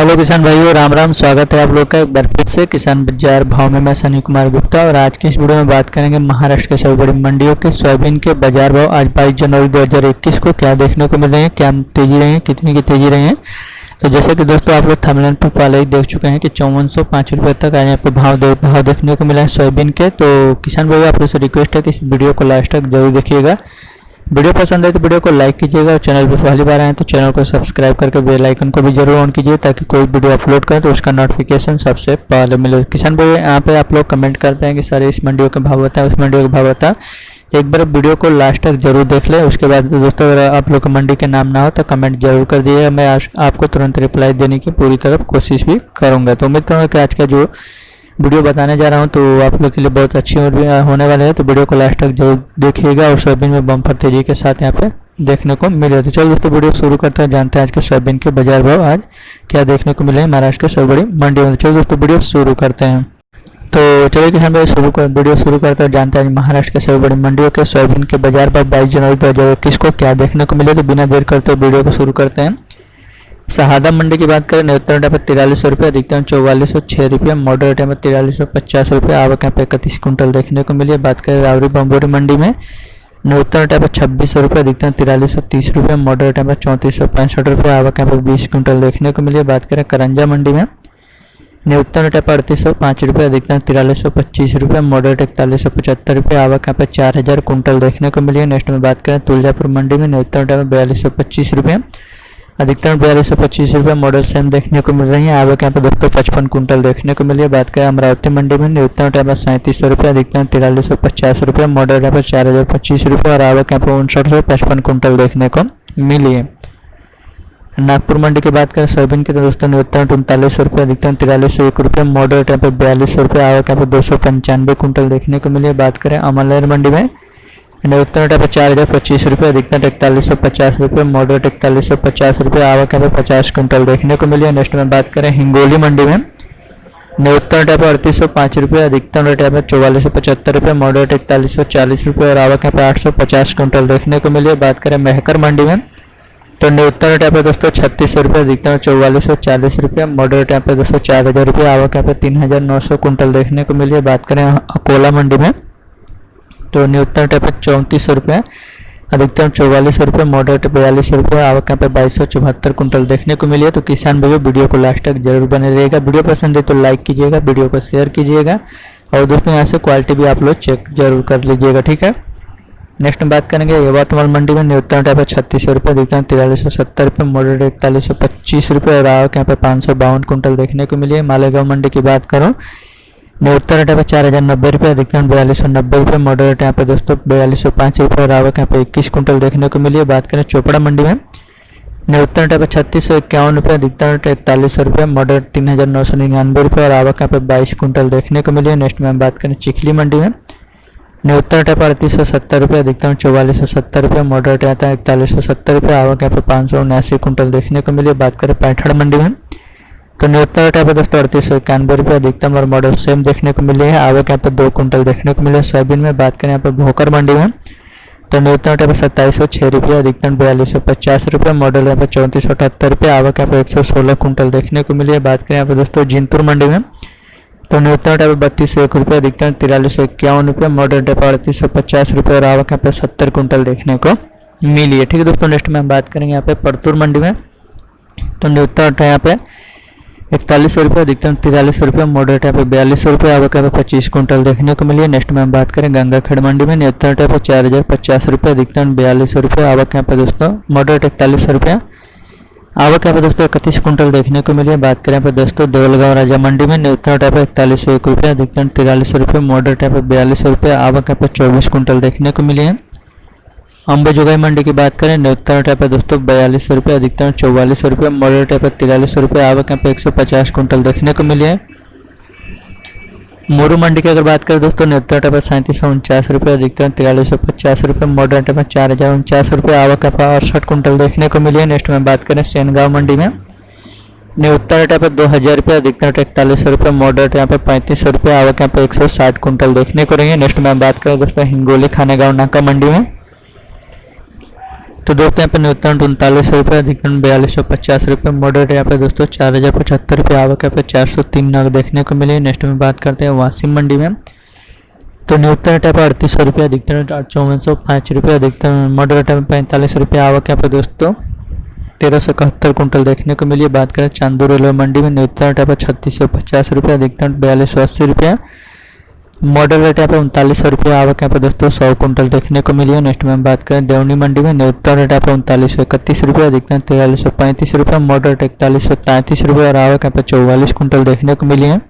Hello किसान भाइयों, राम राम। स्वागत है आप लोग का एक बार फिर से किसान बाजार भाव में। मैं सनी कुमार गुप्ता और आज की इस वीडियो में बात करेंगे महाराष्ट्र के सभी बड़ी मंडियों के सोयाबीन के बाजार भाव आज 22 जनवरी 2021 को क्या देखने को मिल रहे हैं, क्या तेजी रही है, कितनी की तेजी रही है। तो जैसे कि दोस्तों आप लोग थंबनेल पर पहले ही देख चुके हैं कि 5405 रुपये तक आज यहाँ पे भाव देखने को मिला है सोयाबीन के। तो किसान भाइयों आप लोग से रिक्वेस्ट है कि इस वीडियो को लास्ट तक जरूर देखिएगा। वीडियो पसंद है तो वीडियो को लाइक कीजिएगा और चैनल पर पहली बार आए तो चैनल को सब्सक्राइब करके बेल आइकन को भी जरूर ऑन कीजिए ताकि कोई वीडियो अपलोड करें तो उसका नोटिफिकेशन सबसे पहले मिले। किसान भाई यहाँ पे आप लोग कमेंट करते हैं कि सर इस मंडियों के भाव बताएं, उस मंडियों के भाव बताएं। एक बार वीडियो को लास्ट तक जरूर देख लें। उसके बाद दोस्तों अगर आप लोग का मंडी के नाम ना हो तो कमेंट जरूर कर दीजिएगा। मैं आपको तुरंत रिप्लाई देने की पूरी तरह कोशिश भी करूँगा। तो उम्मीद करूँगा कि आज का जो वीडियो बताने जा रहा हूं तो आप लोग के लिए बहुत अच्छी होने वाले है। तो वीडियो को लास्ट तक जरूर देखिएगा और सोयाबीन में बम्पर तेजी के साथ यहाँ पे देखने को मिले। तो चलो दोस्तों वीडियो शुरू करते हैं, जानते हैं आज के सोयाबीन के बाजार भाव आज क्या देखने को मिले हैं महाराष्ट्र के सब बड़ी मंडियों में। चलो दोस्तों वीडियो शुरू करते हैं। तो चलिए किसान भाई वीडियो शुरू करते हैं, जानते हैं महाराष्ट्र के सभी बड़ी मंडियों के सोयाबीन के बाजार भाव 22 जनवरी 2021 को क्या देखने को मिले। तो बिना देर करते हुए वीडियो को शुरू करते हैं। शहादा मंडी की बात करें, न्यूनतम रेट पर 4300 रुपये, अधिकतम 4406 रुपये, मॉडरेट में 4350 रुपये, आवक यहाँ पे 31 कुंटल देखने को मिली है। बात करें रावरी बम्बोरी मंडी में, न्यूनतम रेट पर 2600 रुपये, अधिकतम 4330 रुपये, मॉडरेट में 3465 रुपये, आवक यहाँ पे 20 कुंटल देखने को मिली है। बात करें करंजा मंडी में, न्यूनतम रेट पर 3805 रुपये, अधिकतम 4325 रुपये, मॉडरेट 4175 रुपये, आवक यहाँ पे 4000 कुंटल देखने को मिली है। नेक्स्ट में बात करें तुलजापुर मंडी में, न्यूनतम रेट पर 4225 रुपये, अधिकतम 4225 रुपये, मॉडल सेम देखने को मिल रही है। आवक यहाँ पे दोस्तों 55 कुंटल देखने को मिली है। बात करें अमरावती मंडी में, न्यूनतम रेट पर 3700 रुपये, अधिकतम 4350 रुपये, मॉडल रेट पर 4025 रुपये और आवक यहाँ पे 5955 कुंटल देखने को मिली है। नागपुर मंडी की बात करें सोयाबीन की तो दोस्तों न्यूनतम 3900 रुपये, अधिकतम 4301 रुपये, मॉडल रेट पर 4200 रुपये, आवक यहाँ पे 295 कुंटल देखने को मिली है। बात करें अमलेर मंडी में, न्यूनतम रेट पर 4025 रुपये, अधिकतम 4150 रुपये, मॉडरेट 4150 रुपये, आवक यहाँ पे 50 कुंटल देखने को मिली है। नेक्स्ट में बात करें हिंगोली मंडी में, न्यूनतम रेट पर 3805 रुपये, अधिकतम रेट पर 4475 रुपये, मॉडरेट 4140 रुपये और आवक यहाँ पे 850 कुंटल देखने को मिली है। बात करें मेहकर मंडी में तो न्यूनतम रेट पर दोस्तों 3600 रुपये, अधिकतम 4440 रुपये, मॉडरेट यहाँ पे दोस्तों 4000 रुपये, आवक यहाँ पे 3900 कुंटल देखने को मिली है। बात करें अकोला मंडी में तो न्यूनतम रेट पर 3400 रुपये, अधिकतम 4400 रुपये, मॉडरेट 4200 रुपये, आवक यहाँ पे 2274 कुंटल देखने को मिली है। तो किसान भाइयों वीडियो को लास्ट तक जरूर बने रहिएगा। वीडियो पसंद है तो लाइक कीजिएगा, वीडियो को शेयर कीजिएगा और दोस्तों यहाँ से क्वालिटी भी आप लोग चेक जरूर कर लीजिएगा, ठीक है। नेक्स्ट में बात करेंगे यवतमाल मंडी में, न्यूनतम रेट पर 3600 रुपये, अधिकतम 4370 रुपये, मॉडरेट 4125 रुपये और आवक यहाँ पे 552 कुंटल देखने को मिली है। मालेगांव मंडी की बात करूँ, न्यूनतम रेट पर 4090 रुपये, अधिकतम 4290 रुपये, मॉडरेट यहाँ पे दोस्तों 4205 रुपये और आवक यहाँ पे 21 कुंटल देखने को मिली है। बात करें चोपड़ा मंडी में, न्यूनतम रेट पर 3651 रुपये, अधिकतम रेट 4100 रुपये, मॉडरेट 3999 रुपये और आवक यहाँ पे 22 कुंटल देखने को मिली है। नेक्स्ट में हम बात करें चिखली मंडी में, न्यूनतम रेट पर 3870 रुपये, अधिकतम 4470 रुपये, मॉडरेट आता है 4170 रुपये, आवक यहाँ पे 579 कुंटल देखने को मिली है। बात करें पैठड़ मंडी में तो न्यूनतम रेट पर दोस्तों 3891 रुपये, अधिकतम और मॉडल सेम देखने को मिले हैं। आवक यहाँ पे 2 कुंटल देखने को मिले सोयाबीन में। बात करें यहाँ पे भोकर मंडी में तो न्यूनतम रेट पर 2706 रुपये, अधिकतम 4250 रुपये, मॉडल यहाँ पे 3478 रुपये, आवक यहाँ पे 116 कुंटल देखने को मिली है। बात करें यहाँ पे दोस्तों जिंतूर मंडी में तो न्यूनतम रेट पर 3201 रुपये, अधिकतम 4351 रुपये, मॉडल रेट पर 3850 रुपये और आवक यहाँ पे 70 कुंटल देखने को मिली है, ठीक है दोस्तों। नेक्स्ट में हम बात करेंगे यहाँ पे परतूर मंडी में तो न्यूनतम रेट यहाँ पे 4100 रुपये, अधिकतम 4300 रुपये, मॉडरेट यहाँ पे 4200 रुपये, आवक यहाँ पे 25 कुंटल देखने को मिली है। नेक्स्ट में हम बात करें गंगाखेड़ मंडी में, न्यूनतम रेट पर 4050 रुपये, अधिकतम 4200 रुपये, आवक यहाँ पे दोस्तों मॉडरेट 4100 रुपये, आवक यहाँ पे दोस्तों 31 कुंटल देखने को मिली है। बात करें यहाँ पे दोस्तों देवलगांव राजा मंडी में, न्यूनतम रेट पर 4101 रुपये, अधिकतम 4300 रुपये, मॉडरेट यहाँ पे 4200 रुपये, आवक यहाँ पे 24 कुंटल देखने को मिली है। अंबेजोगाई मंडी की बात करें, न्यूनतम रेट पर दोस्तों 4200 रुपये, अधिकतम 4400 रुपये, मॉडरेट रेट पर 4300 रुपये, आवक यहाँ पे 150 कुंटल देखने को मिली है। मोरू मंडी की अगर बात करें दोस्तों, न्यूनतम रेट पर 3749 रुपये, अधिकतम 4350 रुपये, मॉडरेट रेट पर 4049 रुपये, आवक यहाँ पर 68 कुंटल देखने को मिली है। नेक्स्ट में बात करें सेनगांव मंडी में, न्यूनतम रेट पर 2000 रुपये, अधिकतम 4100 रुपये, मॉडरेट यहाँ पे 3500 रुपये, आवक यहाँ पे 160 कुंटल देखने को रही है। नेक्स्ट में बात करें दोस्तों हिंगोली खानेगांव नाका मंडी में, तो दोस्तों यहाँ पे न्यूनतम 39 रुपये, अधिकतम 4250 रुपये। मॉडरेट यहाँ पे दोस्तों 4075 रुपये। आवक यहाँ पे 403 नग देखने को मिली। नेक्स्ट में बात करते हैं वाशिम मंडी में। तो न्यूनतम रेट यहाँ पे 3800 रुपये, अधिकतम रेट 5405 रुपये, अधिकतम मॉडरेट यहाँ पे 45 रुपये। आवक यहाँ पे दोस्तों 1371 कुंटल देखने को मिली। बात करें चांदू रेलवे मंडी में, न्यूनतम रेट यहाँ पे 3650 रुपये, अधिकतम 4280 रुपये। मॉडल रेट यहाँ पे 3900 रुपये। आवक यहाँ पे दोस्तों 100 कुंटल देखने को मिली है। नेक्स्ट में बात करें देवनी मंडी में, न्यूनतम रेट यहाँ पे 3931 रुपये, अधिकतम 4335 रुपये। मॉडल रेट 4133 रुपये और आवक यहाँ पे 44 कुंटल देखने को मिली है।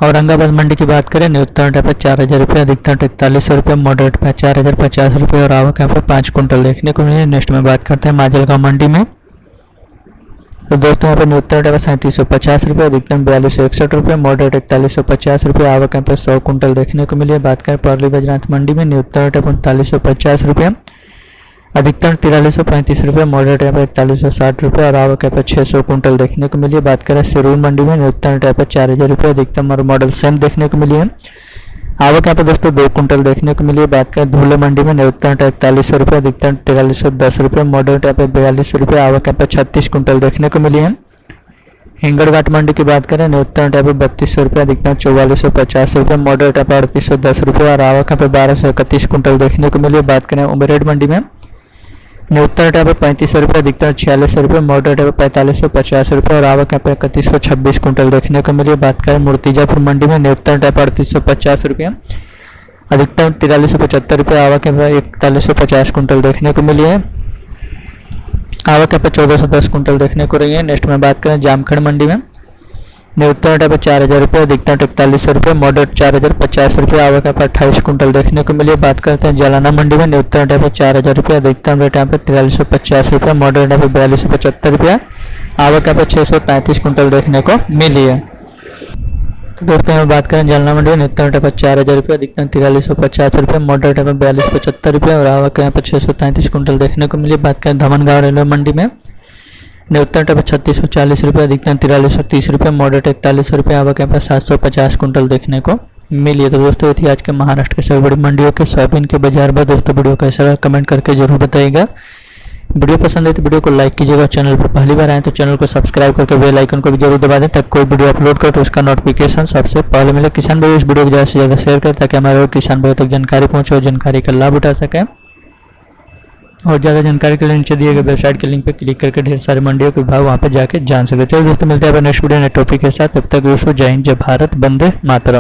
औरंगाबाद मंडी की बात करें, न्यूनतम रेट यहाँ पे 4000 रुपये, अधिकतम 4100 रुपये। मॉडल रेट पे 4050 रुपये और आवक यहाँ पे 5 कुंटल देखने को मिली है। नेक्स्ट में बात करते हैं माजलगांव मंडी में। तो दोस्तों यहाँ पे न्यूनतम रेट है 3750 रुपये, अधिकतम 4261 रुपये। मॉडल रेट 4150 रुपये। आवक यहाँ पे 100 कुंटल देखने को मिली है। बात करें परली बैजनाथ मंडी में, न्यूनतम रेट है 4550 रुपये, अधिकतम 4335 रुपये। मॉडल रेट यहाँ पे 4160 रुपये और आवक यहाँ पे 600 कुंटल देखने को मिली है। बात करें सिरूर मंडी में, न्यूनतम रेट यहाँ पे 4000 रुपये, अधिकतम और मॉडल सेम देखने को मिली है। आवक यहाँ पे दोस्तों 2 कुंटल देखने को मिली है। बात करें धुले मंडी में, न्यूनतम रेट 4100 रुपये, अधिकतम 4310 रुपये। मॉडल रेट यहाँ पे 42 रुपये। आवक यहाँ पे 36 कुंटल देखने को मिली है। हिंगड़घाट मंडी की बात करें, न्यूनतम रेट यहाँ पे 3200 रुपये, अधिकतम 4450 रुपये। मॉडल रेट यहाँ पे 3810 रुपये और आवक यहाँ पे 1231 कुंटल देखने को मिली है। बात करें उमरेड मंडी में, न्यूनतम रेट यहाँ पे 3500 रुपये, अधिकतम 4600 रुपये। मॉडल रेट यहाँ पे 4550 रुपये और आवक यहाँ पे 3126 कुंटल देखने को मिली है। बात करें मूर्तिजापुर मंडी में, न्यूनतम रेट यहाँ पे 3850 रुपये, अधिकतम 4375 रुपये। आवक यहाँ पे 4150 कुंटल देखने को मिली है। आवक यहाँ पे 1410 कुंटल देखने को रही है। नेक्स्ट में बात करें जामखेड़ मंडी में, न्यूनतम रेट यहाँ पे 4000 रुपये, अधिकतम 4100 रुपये। मॉडल 4050 रुपये। आवक यहाँ पे 28 कुंटल देखने को मिली है। बात करते हैं जालाना मंडी में, न्यूनतम रेट यहाँ पे 4000 रुपये, अधिकतम रेट यहाँ पे 4350 रुपये। मॉडल रेट यहाँ पे 4275 रुपये। आवक यहाँ पे 633 कुंटल देखने को मिली है। तो दोस्तों यहाँ बात करें जालना मंडी में, न्यूनतम रेट यहाँ पे 4000 रुपये, अधिकतम 4350 रुपये। मॉडल रेट यहाँ पे 4275 रुपये और आवक यहाँ पे 633 कुंटल देखने को मिली है। बात करें धमनगांव रेलवे मंडी में, न्यूनतम रेट 3640 रुपये, अधिकतम 4330 रुपये। मॉडल 41 रुपये। आवक यहाँ पर 750 कुंटल देखने को मिली है। तो दोस्तों ये थी आज के महाराष्ट्र के सभी बड़ी मंडियों के सोयाबीन के बाजार भाव। दोस्तों वीडियो कैसा लगा कमेंट करके जरूर बताइएगा। वीडियो पसंद है तो वीडियो को लाइक कीजिएगा। चैनल पर पहली बार आए तो चैनल को सब्सक्राइब करके बेल आइकन को भी जरूर दबा दें, ताकि कोई वीडियो अपलोड करे तो उसका नोटिफिकेशन सबसे पहले मिले। किसान भाई इस वीडियो को ज़्यादा से ज़्यादा शेयर करें, ताकि हमारे और किसान भाई तक जानकारी पहुँचे और जानकारी का लाभ उठा सकें। और ज़्यादा जानकारी के लिए नीचे दिए गए वेबसाइट के लिंक पर क्लिक करके ढेर सारे मंडियों के भाव वहाँ पे जाके जान सकते हैं। चलो दोस्तों मिलते हैं नेक्स्ट वीडियो नए टॉपिक के साथ। तब तक दोस्तों जय हिंद, जय भारत, वंदे मातरम।